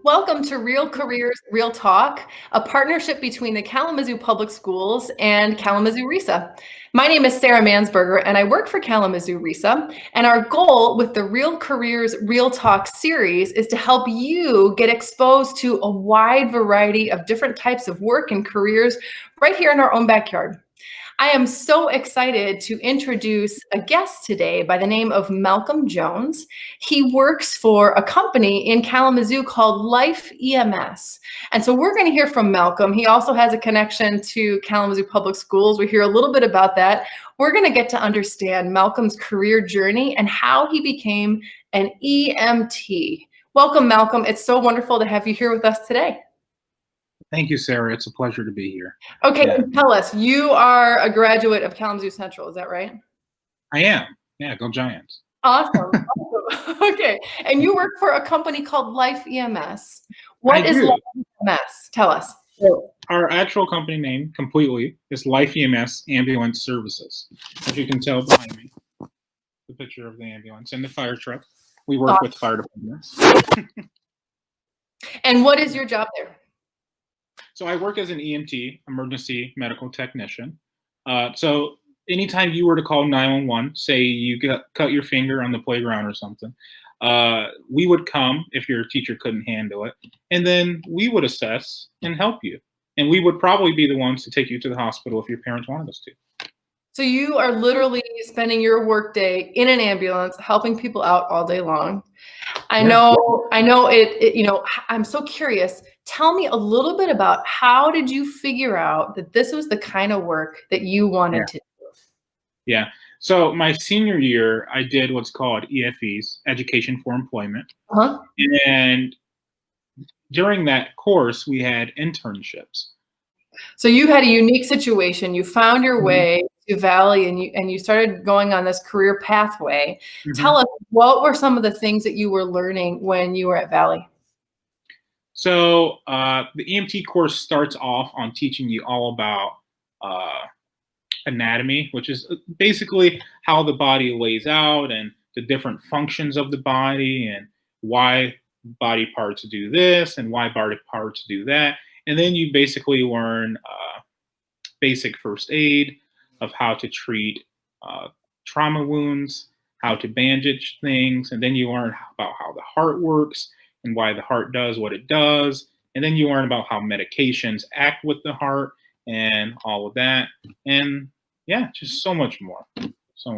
Welcome to Real Careers, Real Talk, a partnership between the Kalamazoo Public Schools and Kalamazoo RESA. My name is Sarah Mansberger, and I work for Kalamazoo RESA. And our goal with the Real Careers, Real Talk series is to help you get exposed to a wide variety of different types of work and careers right here in our own backyard. I am so excited to introduce a guest today by the name of Malcolm Jones. He works for a company in Kalamazoo called Life EMS. And so we're going to hear from Malcolm. He also has a connection to Kalamazoo Public Schools. We hear a little bit about that. We're going to get to understand Malcolm's career journey and how he became an EMT. Welcome, Malcolm. It's so wonderful to have you here with us today. Thank you, Sarah. It's a pleasure to be here. Okay, Tell us, you are a graduate of Kalamazoo Central, is that right? I am. Yeah, go Giants. Awesome. Okay, and you work for a company called Life EMS. What is Life EMS? Tell us. So our actual company name completely is Life EMS Ambulance Services. As you can tell behind me, the picture of the ambulance and the fire truck. We work with fire departments. And what is your job there? So I work as an EMT, emergency medical technician. So anytime you were to call 911, say you cut your finger on the playground or something, we would come if your teacher couldn't handle it, and then we would assess and help you. And we would probably be the ones to take you to the hospital if your parents wanted us to. So you are literally spending your workday in an ambulance, helping people out all day long. I know it, I'm so curious. Tell me a little bit about how did you figure out that this was the kind of work that you wanted to do? Yeah. So my senior year, I did what's called EFEs, Education for Employment. And during that course, we had internships. So you had a unique situation. You found your way to Valley and you started going on this career pathway. Tell us, what were some of the things that you were learning when you were at Valley? So the EMT course starts off on teaching you all about anatomy, which is basically how the body lays out and the different functions of the body and why body parts do this and why body parts do that. And then you basically learn basic first aid of how to treat trauma wounds, how to bandage things, and then you learn about how the heart works and why the heart does what it does. And then you learn about how medications act with the heart and all of that. And yeah, just so much more.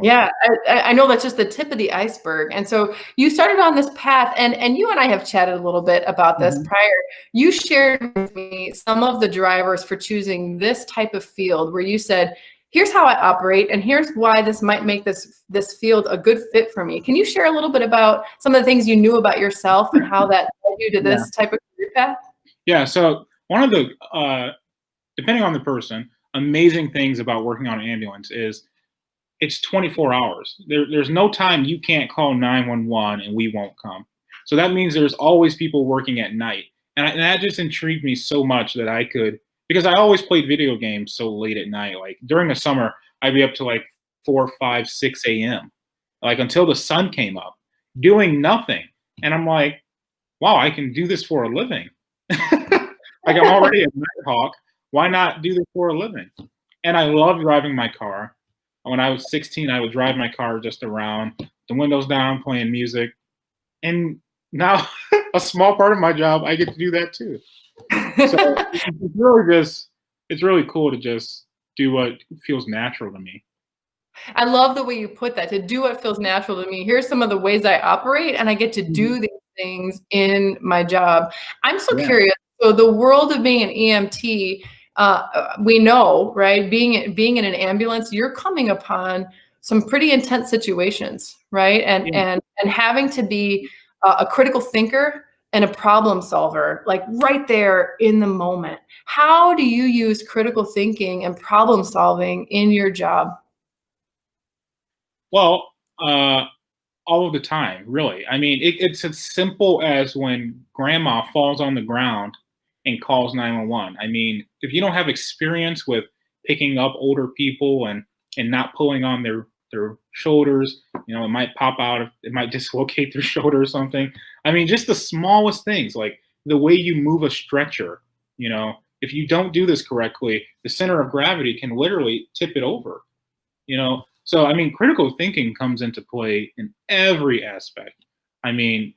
Yeah, I know that's just the tip of the iceberg. And so you started on this path, and you and I have chatted a little bit about this prior. You shared with me some of the drivers for choosing this type of field where you said, here's how I operate, and here's why this might make this field a good fit for me. Can you share a little bit about some of the things you knew about yourself and how that led you to this type of career path? Yeah, so one of the, depending on the person, amazing things about working on an ambulance is it's 24 hours. There's no time you can't call 911 and we won't come. So that means there's always people working at night. And that just intrigued me so much that I could, because I always played video games so late at night. Like during the summer, I'd be up to like 4, 5, 6 a.m. like until the sun came up, doing nothing. And I'm like, wow, I can do this for a living. Like I'm already a Nighthawk. Why not do this for a living? And I love driving my car. When I was 16, I would drive my car just around, the windows down, playing music. And now a small part of my job, I get to do that too. So it's really cool to just do what feels natural to me. I love the way you put that, to do what feels natural to me. Here's some of the ways I operate, and I get to do these things in my job. I'm so curious. So the world of being an EMT, we know, right? Being in an ambulance, you're coming upon some pretty intense situations, right? And having to be a critical thinker and a problem solver, like right there in the moment. How do you use critical thinking and problem solving in your job? Well, all of the time, really. I mean, it's as simple as when grandma falls on the ground and calls 911. I mean, if you don't have experience with picking up older people and not pulling on their shoulders, you know, it might pop out, it might dislocate their shoulder or something. I mean, just the smallest things, like the way you move a stretcher. If you don't do this correctly, the center of gravity can literally tip it over. So I mean, critical thinking comes into play in every aspect. I mean,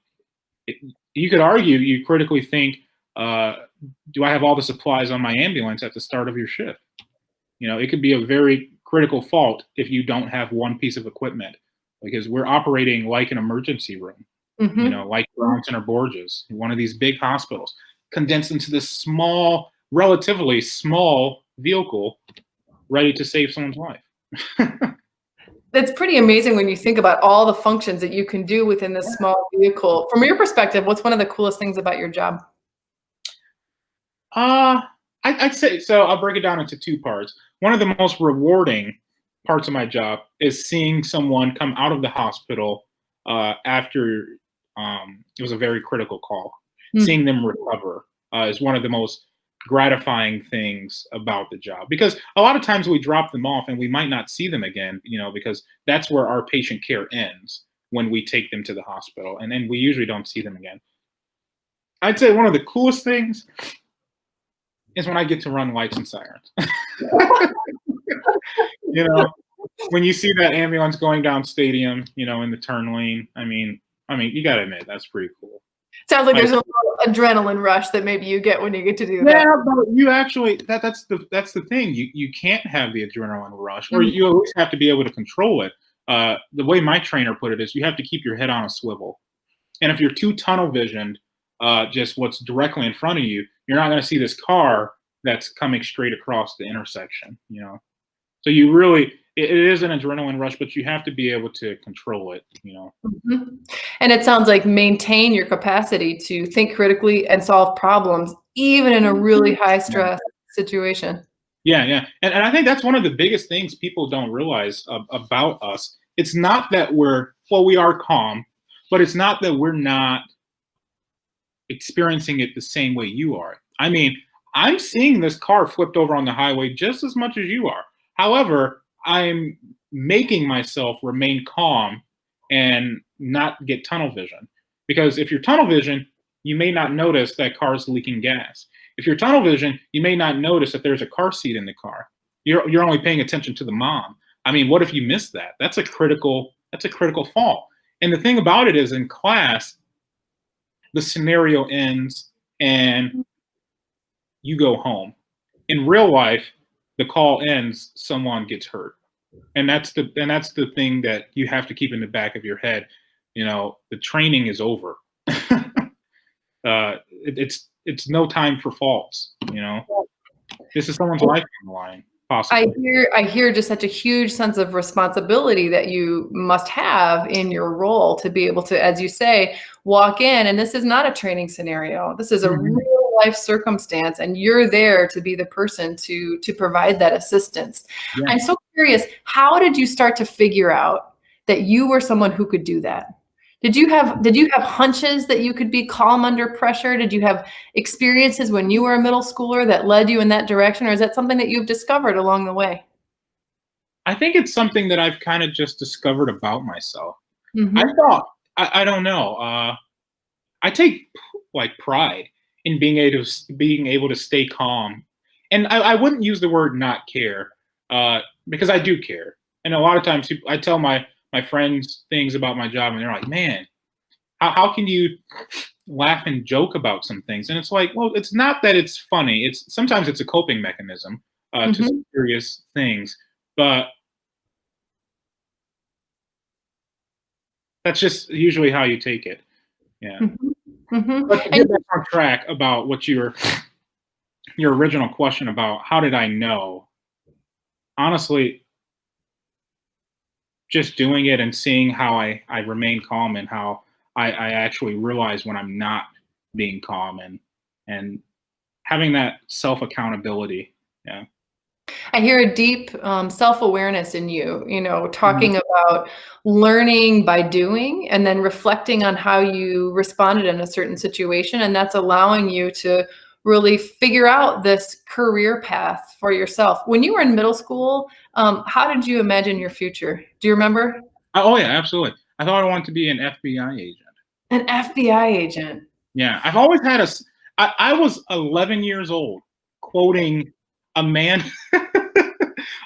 you could argue you critically think, do I have all the supplies on my ambulance at the start of your shift? It could be a very critical fault if you don't have one piece of equipment, because we're operating like an emergency room, like Brown Center Borges, one of these big hospitals, condensed into this small, relatively small vehicle ready to save someone's life. It's pretty amazing when you think about all the functions that you can do within this small vehicle. From your perspective, what's one of the coolest things about your job? I'd say, so I'll break it down into two parts. One of the most rewarding parts of my job is seeing someone come out of the hospital after it was a very critical call. Seeing them recover is one of the most gratifying things about the job, because a lot of times we drop them off and we might not see them again, because that's where our patient care ends, when we take them to the hospital, and then we usually don't see them again. I'd say one of the coolest things is when I get to run lights and sirens. When you see that ambulance going down Stadium, in the turn lane, I mean, you gotta admit, that's pretty cool. Sounds like there's a little adrenaline rush that maybe you get when you get to do that. Yeah, but you actually, that's the thing. You can't have the adrenaline rush, or you at least have to be able to control it. The way my trainer put it is, you have to keep your head on a swivel. And if you're too tunnel visioned, just what's directly in front of you, you're not going to see this car that's coming straight across the intersection. So you really, it is an adrenaline rush, but you have to be able to control it. And it sounds like maintain your capacity to think critically and solve problems, even in a really high stress situation. Yeah. And I think that's one of the biggest things people don't realize about us. It's not that we are calm, but it's not that we're not experiencing it the same way you are. I mean, I'm seeing this car flipped over on the highway just as much as you are. However, I'm making myself remain calm and not get tunnel vision. Because if you're tunnel vision, you may not notice that car's leaking gas. If you're tunnel vision, you may not notice that there's a car seat in the car. You're only paying attention to the mom. I mean, what if you miss that? That's a critical fault. And the thing about it is, in class, the scenario ends and you go home. In real life, the call ends, someone gets hurt. And that's the thing that you have to keep in the back of your head. The training is over. It's no time for faults. This is someone's life on the line, possibly. I hear just such a huge sense of responsibility that you must have in your role to be able to, as you say, walk in. And this is not a training scenario. This is a real life circumstance, and you're there to be the person to provide that assistance. Yeah. I'm so curious, how did you start to figure out that you were someone who could do that? Did you have hunches that you could be calm under pressure? Did you have experiences when you were a middle schooler that led you in that direction, or is that something that you've discovered along the way? I think it's something that I've kind of just discovered about myself. I don't know. I take pride in being able to stay calm, and I wouldn't use the word not care, because I do care. And a lot of times I tell my friends things about my job, and they're like, man, how can you laugh and joke about some things? And it's like, well, it's not that it's funny. Sometimes it's a coping mechanism to some serious things, but that's just usually how you take it. Yeah. But to get back on track about what your original question about how did I know? Honestly, just doing it and seeing how I remain calm, and how I actually realize when I'm not being calm, and having that self-accountability. Yeah. I hear a deep self-awareness in you, talking about learning by doing, and then reflecting on how you responded in a certain situation. And that's allowing you to really figure out this career path for yourself. When you were in middle school, how did you imagine your future? Do you remember? Oh yeah, absolutely. I thought I wanted to be an FBI agent. An FBI agent. Yeah, I've always had I was 11 years old quoting a man,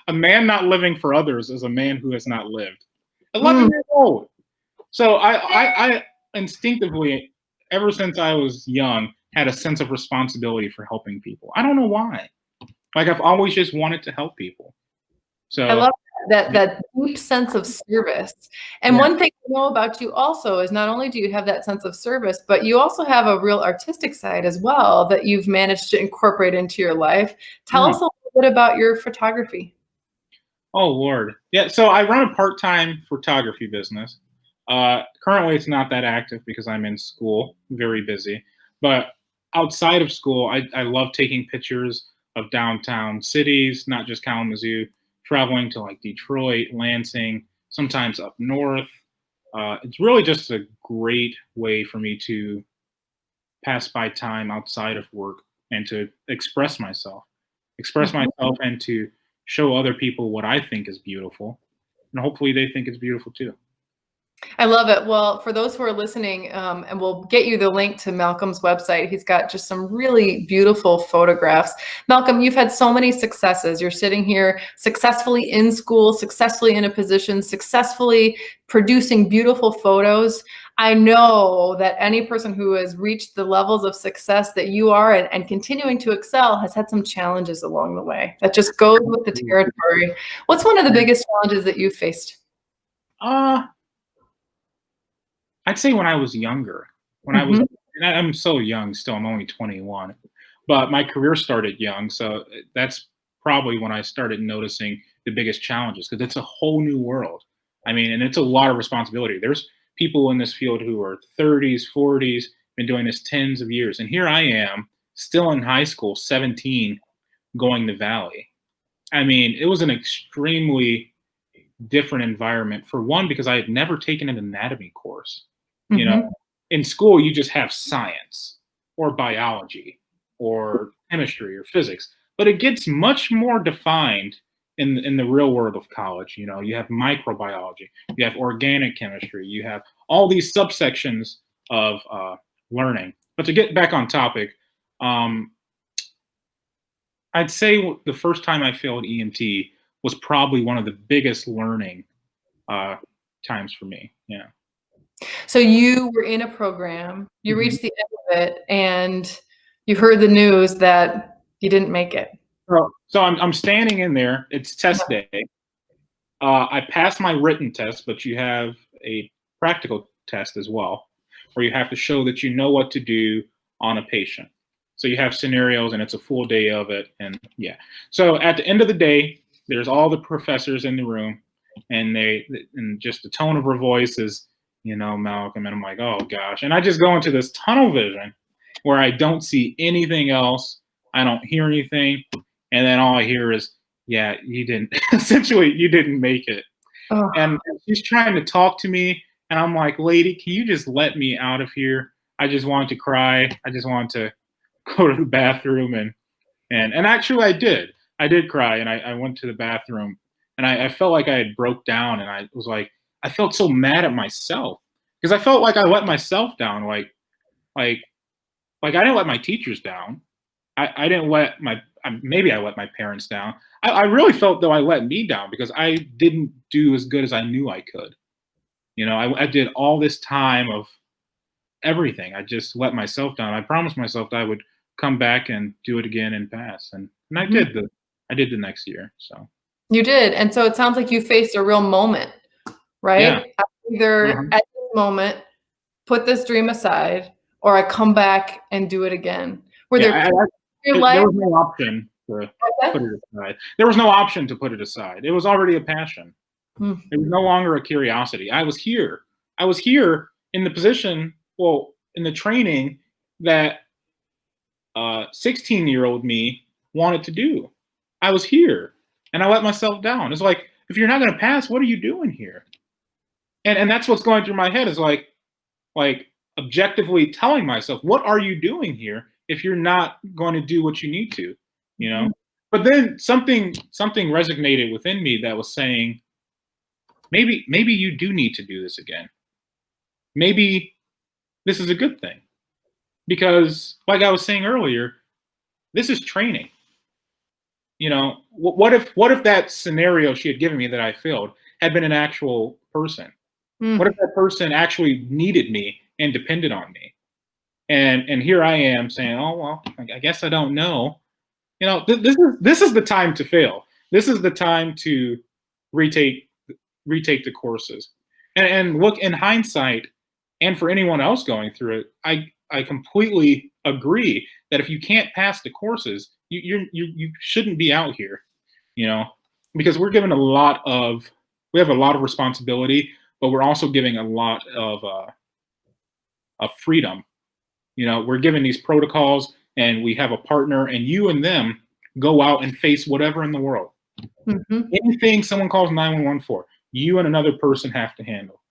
a man not living for others is a man who has not lived. 11 Mm. years old. So I instinctively, ever since I was young, had a sense of responsibility for helping people. I don't know why. Like I've always just wanted to help people. I So love that deep sense of service. And yeah. one thing I know about you also is not only do you have that sense of service, but you also have a real artistic side as well that you've managed to incorporate into your life. Tell Yeah. us a little bit about your photography. Oh Lord. Yeah. So I run a part-time photography business. Currently, it's not that active because I'm in school, very busy. But outside of school, I love taking pictures of downtown cities, not just Kalamazoo, traveling to like Detroit, Lansing, sometimes up north. It's really just a great way for me to pass by time outside of work and to express Mhm. myself and to show other people what I think is beautiful. And hopefully they think it's beautiful too. I love it. Well, for those who are listening, and we'll get you the link to Malcolm's website. He's got just some really beautiful photographs. Malcolm, you've had so many successes. You're sitting here successfully in school, successfully in a position, successfully producing beautiful photos. I know that any person who has reached the levels of success that you are and continuing to excel has had some challenges along the way. That just goes with the territory. What's one of the biggest challenges that you've faced? Uh, I'd say when I was younger, when I was, Mhm. and I'm so young still, I'm only 21, but my career started young. So that's probably when I started noticing the biggest challenges because it's a whole new world. I mean, and it's a lot of responsibility. There's people in this field who are 30s, 40s, been doing this tens of years. And here I am, still in high school, 17, going the valley. I mean, it was an extremely different environment. For one, because I had never taken an anatomy course. You know, Mhm. in school, you just have science or biology or chemistry or physics, but it gets much more defined in the real world of college. You know, you have microbiology, you have organic chemistry, you have all these subsections of learning. But to get back on topic, um, I'd say the first time I failed EMT was probably one of the biggest learning uh, times for me. Yeah. So you were in a program, you Mhm. reached the end of it, and you heard the news that you didn't make it. So I'm standing in there. It's test day. I passed my written test, but you have a practical test as well, where you have to show that you know what to do on a patient. So you have scenarios, and it's a full day of it. And yeah. So at the end of the day, there's all the professors in the room, and and just the tone of her voice is, Malcolm. And I'm like, oh gosh. And I just go into this tunnel vision where I don't see anything else. I don't hear anything. And then all I hear is, yeah, you didn't, essentially, you didn't make it. Oh, And she's trying to talk to me. And I'm like, lady, can you just let me out of here? I just want to cry. I just want to go to the bathroom. And actually, I did. I did cry. And I went to the bathroom. And I felt like I had broke down. And I was like, I felt so mad at myself because I felt like I let myself down. Like, like I didn't let my teachers down. I didn't let maybe I let my parents down. I really felt though I let me down because I didn't do as good as I knew I could. I did all this time of everything. I just let myself down. I promised myself that I would come back and do it again and pass, and I mhm. did the next year. So You did, and so it sounds like you faced a real moment, yeah. right? I either Mhm. at this moment, put this dream aside, or I come back and do it again. Were Yeah, there points in your there life was no option to like put that? it aside. There was no option to put it aside. It was already a passion. Hmm. It was no longer a curiosity. I was here. I was here in the position, well, in the training that 16-year-old me wanted to do. I was here and I let myself down. It's like, if you're not going to pass, what are you doing here? And that's what's going through my head is like objectively telling myself, what are you doing here if you're not going to do what you need to, you know? Mhm. But then something resonated within me that was saying, maybe you do need to do this again. Maybe this is a good thing. Because, like I was saying earlier, this is training. What if that scenario she had given me that I failed had been an actual person? What if Mm. that person actually needed me and depended on me? And here I am saying, oh well, I guess I don't know. This is the time to fail. This is the time to retake retake the courses. And look, in hindsight, and for anyone else going through it, I completely agree that if you can't pass the courses, you shouldn't be out here, you know, because we have a lot of responsibility, but we're also giving a lot of freedom. We're given these protocols, and we have a partner, and you and them go out and face whatever in the world. Mhm. Anything someone calls 911 for, you and another person have to handle.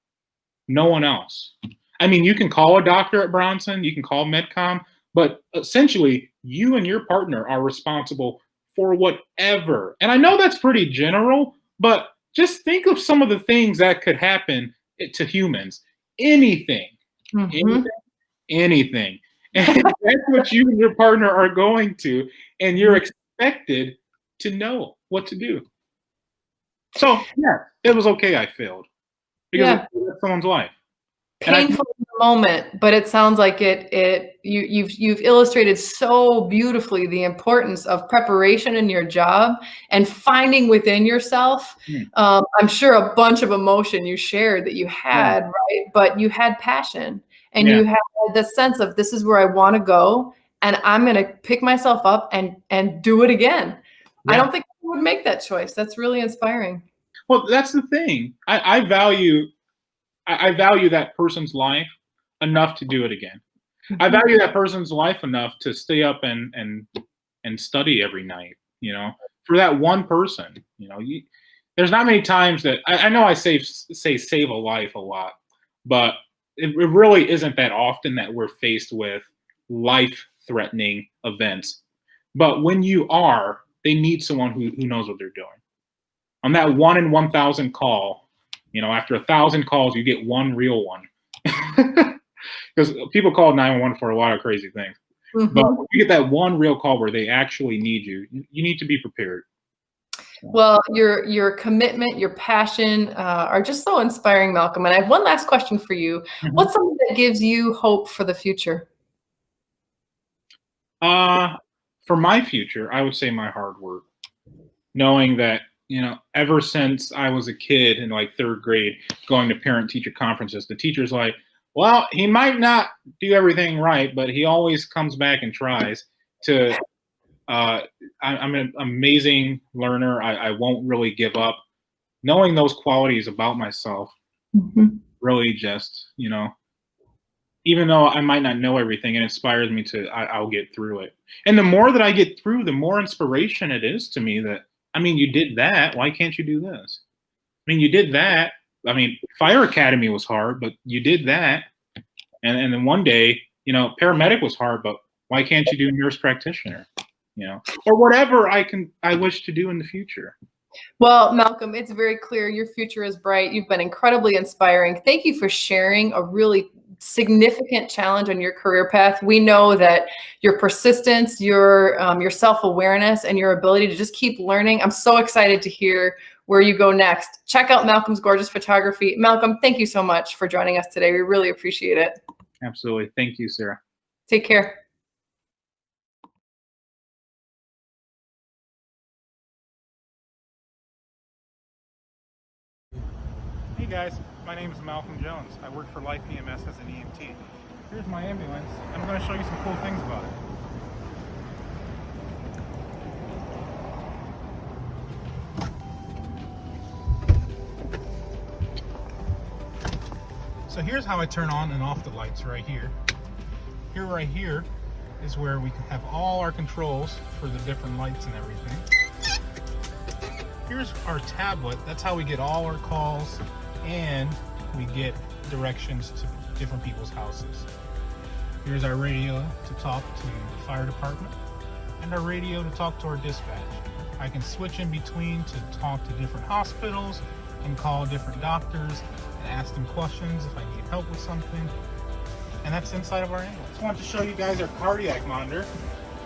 No one else. I mean, you can call a doctor at Bronson, you can call Medcom, but essentially, you and your partner are responsible for whatever. And I know that's pretty general, but just think of some of the things that could happen to humans. Anything, anything, Mhm. anything. And that's what you and your partner are going to, and you're expected to know what to do. So, yeah, it was okay I failed because it Yeah. saved someone's life. And I Painful in the moment, but it sounds like you've illustrated so beautifully the importance of preparation in your job and finding within yourself. mm, I'm sure a bunch of emotion you shared that you yeah, had, right? But you had passion and yeah, you had the sense of this is where I want to go, and I'm going to pick myself up and do it again. I yeah. don't think I would make that choice. That's really inspiring. Well, that's the thing. I value that person's life enough to do it again. I Mhm. value that person's life enough to stay up and study every night. For that one person. There's not many times that I know I say save a life a lot, but it really isn't that often that we're faced with life-threatening events. But when you are, they need someone who knows what they're doing. On that 1 in 1,000 call, after 1,000 calls, you get one real one. Because people call 911 for a lot of crazy things. But Mhm. when you get that one real call where they actually need you, you need to be prepared. So, Well, your commitment, your passion, are just so inspiring, Malcolm. And I have one last question for you. mhm. What's something that gives you hope for the future? uh, for my future, I would say my hard work. Knowing that, ever since I was a kid in like third grade, going to parent teacher conferences, the teacher's like, well, he might not do everything right, but he always comes back and tries to. Uh, I'm an amazing learner. I won't really give up. Knowing those qualities about myself Mhm. really just, even though I might not know everything, it inspires me I'll get through it. And the more that I get through, the more inspiration it is to me that, I mean, you did that. Why can't you do this? I mean, you did that. I mean, fire academy was hard, but you did that. And then one day, paramedic was hard, but why can't you do nurse practitioner? Or whatever I wish to do in the future. Well, Malcolm, it's very clear your future is bright. You've been incredibly inspiring. Thank you for sharing a really significant challenge on your career path. We know that your persistence, your self-awareness, and your ability to just keep learning. I'm so excited to hear where you go next. Check out Malcolm's gorgeous photography. Malcolm, thank you so much for joining us today. We really appreciate it. Absolutely. Thank you, Sarah. Take care. Hey guys, my name is Malcolm Jones. I work for Life EMS as an EMT. Here's my ambulance. I'm going to show you some cool things about it. So here's how I turn on and off the lights right here. Right here is where we can have all our controls for the different lights and everything. Here's our tablet. That's how we get all our calls and we get directions to different people's houses. Here's our radio to talk to the fire department and our radio to talk to our dispatch. I can switch in between to talk to different hospitals and call different doctors and ask them questions if I need help with something. And that's inside of our ambulance. Just wanted to show you guys our cardiac monitor.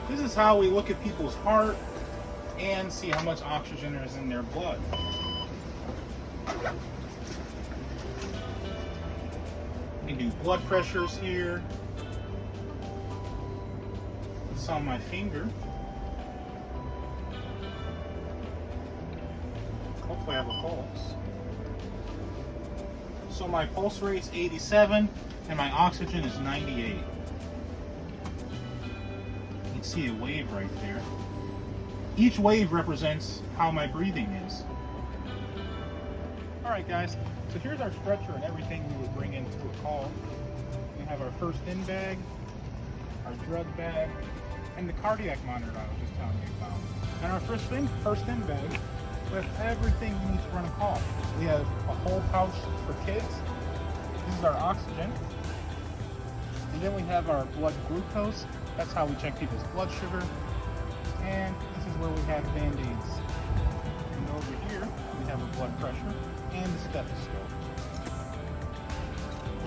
This is how we look at people's heart and see how much oxygen there is in their blood. We do blood pressures here. It's on my finger. Hopefully I have a pulse. So my pulse rate's 87 and my oxygen is 98. You can see a wave right there. Each wave represents how my breathing is. Alright guys, so here's our stretcher and everything we would bring into a call. We have our first in bag, our drug bag, and the cardiac monitor I was just telling you about. And our first in bag with everything we need to run a call. We have a whole pouch for kids. This is our oxygen. And then we have our blood glucose. That's how we check people's blood sugar. And this is where we have Band-Aids. And over here, we have a blood pressure and the stethoscope.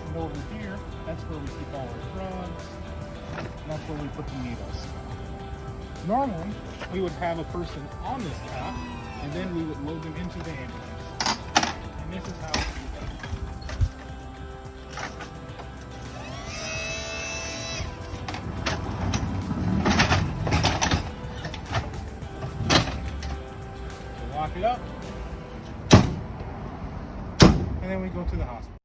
And over here, that's where we keep all our drugs. And that's where we put the needles. Normally, we would have a person on this top, and then we would load them into the ambulance. And this is how we do that. We lock it up, and then we go to the hospital.